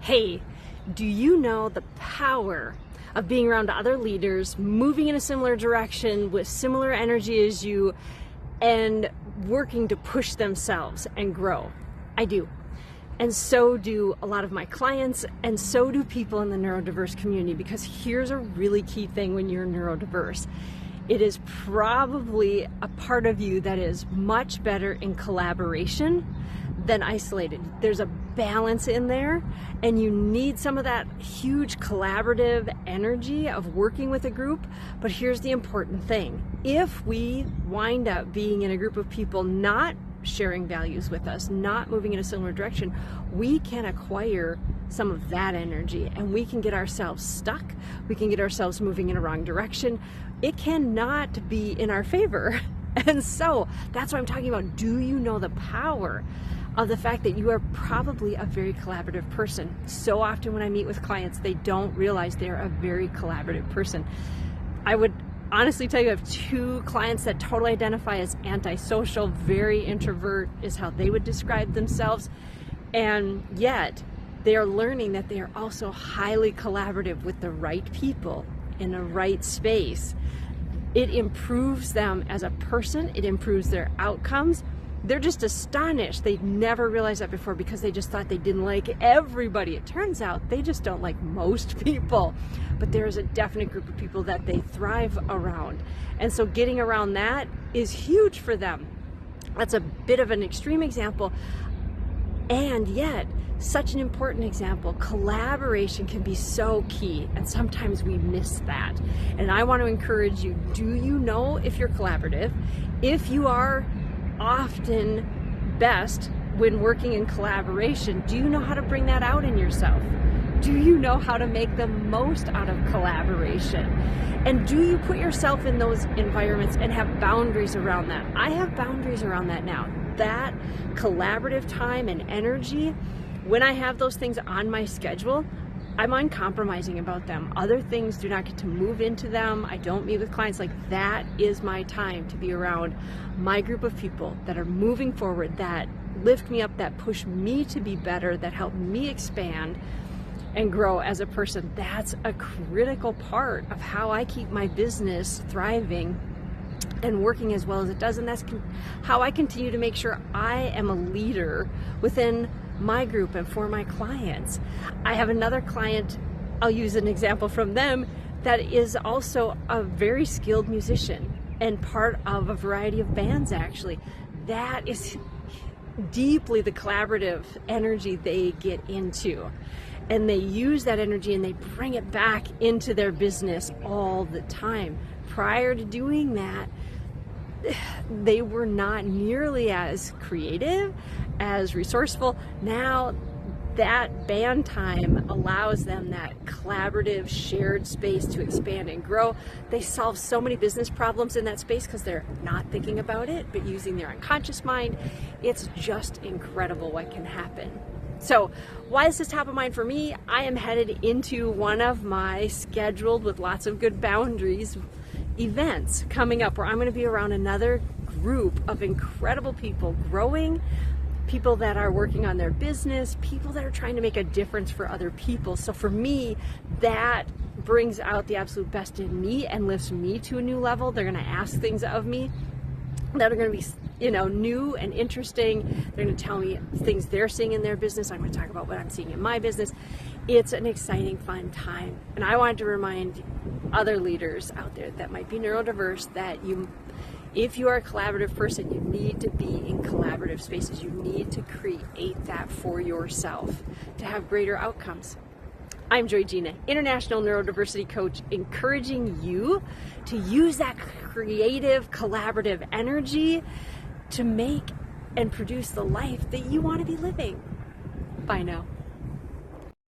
Hey, do you know the power of being around other leaders, moving in a similar direction with similar energy as you, and working to push themselves and grow? I do. And so do a lot of my clients, and so do people in the neurodiverse community, because here's a really key thing when you're neurodiverse. It is probably a part of you that is much better in collaboration than isolated. There's a balance in there, and you need some of that huge collaborative energy of working with a group. But here's the important thing. If we wind up being in a group of people not sharing values with us, not moving in a similar direction, we can acquire some of that energy and we can get ourselves stuck. We can get ourselves moving in a wrong direction. It cannot be in our favor. And so that's what I'm talking about. Do you know the power of the fact that you are probably a very collaborative person? So often when I meet with clients, they don't realize they're a very collaborative person. I would honestly tell you, I have two clients that totally identify as antisocial, very introvert is how they would describe themselves. And yet they are learning that they are also highly collaborative with the right people in the right space. It improves them as a person. It improves their outcomes. They're just astonished. They'd never realized that before because they just thought they didn't like everybody. It turns out they just don't like most people. But there is a definite group of people that they thrive around. And so getting around that is huge for them. That's a bit of an extreme example. And yet, such an important example. Collaboration can be so key, and sometimes we miss that. And I want to encourage you, do you know if you're collaborative? If you are often best when working in collaboration, do you know how to bring that out in yourself? Do you know how to make the most out of collaboration? And do you put yourself in those environments and have boundaries around that? I have boundaries around that now. That collaborative time and energy, when I have those things on my schedule, I'm uncompromising about them. Other things do not get to move into them. I don't meet with clients. Like, that is my time to be around my group of people that are moving forward, that lift me up, that push me to be better, that help me expand and grow as a person. That's a critical part of how I keep my business thriving and working as well as it does. And that's how I continue to make sure I am a leader within my group and for my clients. I have another client, I'll use an example from them, that is also a very skilled musician and part of a variety of bands actually. That is deeply the collaborative energy they get into. And they use that energy and they bring it back into their business all the time. Prior to doing that, they were not nearly as creative, as resourceful. Now that band time allows them that collaborative shared space to expand and grow. They solve so many business problems in that space because they're not thinking about it, but using their unconscious mind. It's just incredible what can happen. So why is this top of mind for me? I am headed into one of my scheduled, with lots of good boundaries, events coming up where I'm going to be around another group of incredible people growing, people that are working on their business, people that are trying to make a difference for other people. So for me, that brings out the absolute best in me and lifts me to a new level. They're going to ask things of me that are going to be, new and interesting. They're going to tell me things they're seeing in their business. I'm going to talk about what I'm seeing in my business. It's an exciting, fun time. And I wanted to remind other leaders out there that might be neurodiverse that if you are a collaborative person, you need to be in collaborative spaces. You need to create that for yourself to have greater outcomes. I'm Joy Gina, International Neurodiversity Coach, encouraging you to use that creative, collaborative energy to make and produce the life that you want to be living. Bye now.